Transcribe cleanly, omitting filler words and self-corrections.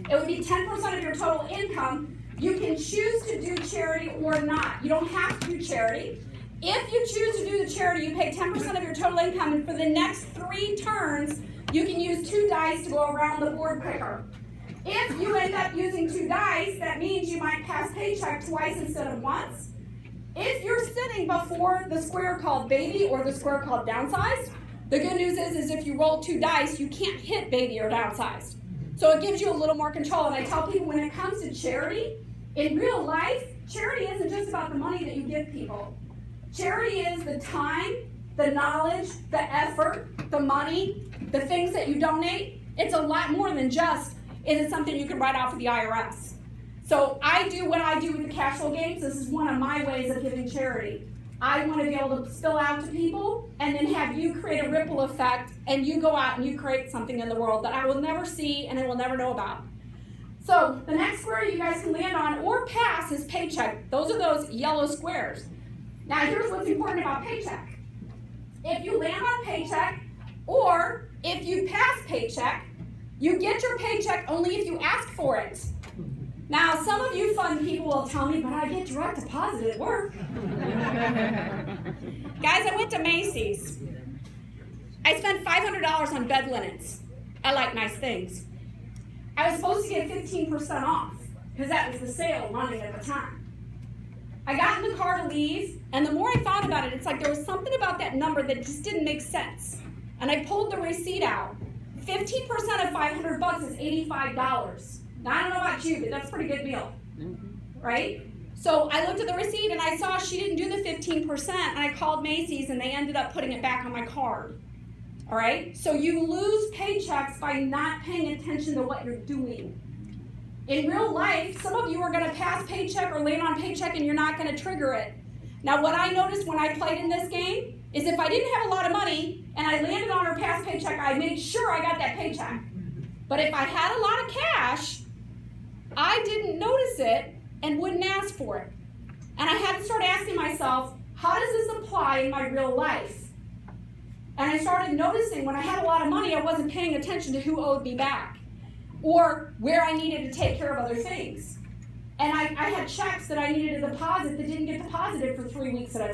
It would be 10% of your total income. You can choose to do charity or not. You don't have to do charity. If you choose to do the charity, you pay 10% of your total income, and for the next 3 turns, you can use 2 dice to go around the board quicker. If you end up using 2 dice, that means you might pass paycheck twice instead of once. If you're sitting before the square called baby or the square called downsized, the good news is if you roll 2 dice, you can't hit baby or downsized. So it gives you a little more control. And I tell people when it comes to charity, in real life, charity isn't just about the money that you give people. Charity is the time, the knowledge, the effort, the money, the things that you donate. It's a lot more than just, is it something you can write off with the IRS? So I do what I do with the Cashflow games. This is one of my ways of giving charity. I want to be able to spill out to people and then have you create a ripple effect, and you go out and you create something in the world that I will never see and I will never know about. So the next square you guys can land on or pass is paycheck. Those are those yellow squares. Now here's what's important about paycheck. If you land on paycheck or if you pass paycheck, you get your paycheck only if you ask for it. Now, some of you fun people will tell me, but I get direct deposit at work. Guys, I went to Macy's. I spent $500 on bed linens. I like nice things. I was supposed to get 15% off because that was the sale running at the time. I got in the car to leave, and the more I thought about it, it's like there was something about that number that just didn't make sense. And I pulled the receipt out. 15% of $500 is $85. Now, I don't know about you, but that's a pretty good meal, right? So I looked at the receipt, and I saw she didn't do the 15%, and I called Macy's, and they ended up putting it back on my card, all right? So you lose paychecks by not paying attention to what you're doing. In real life, some of you are going to pass paycheck or land on paycheck, and you're not going to trigger it. Now, what I noticed when I played in this game is if I didn't have a lot of money, and I landed on or passed paycheck, I made sure I got that paycheck. But if I had a lot of cash, I didn't notice it and wouldn't ask for it. And I had to start asking myself, how does this apply in my real life? And I started noticing when I had a lot of money, I wasn't paying attention to who owed me back or where I needed to take care of other things. And I had checks that I needed to deposit that didn't get deposited for 3 weeks at a time.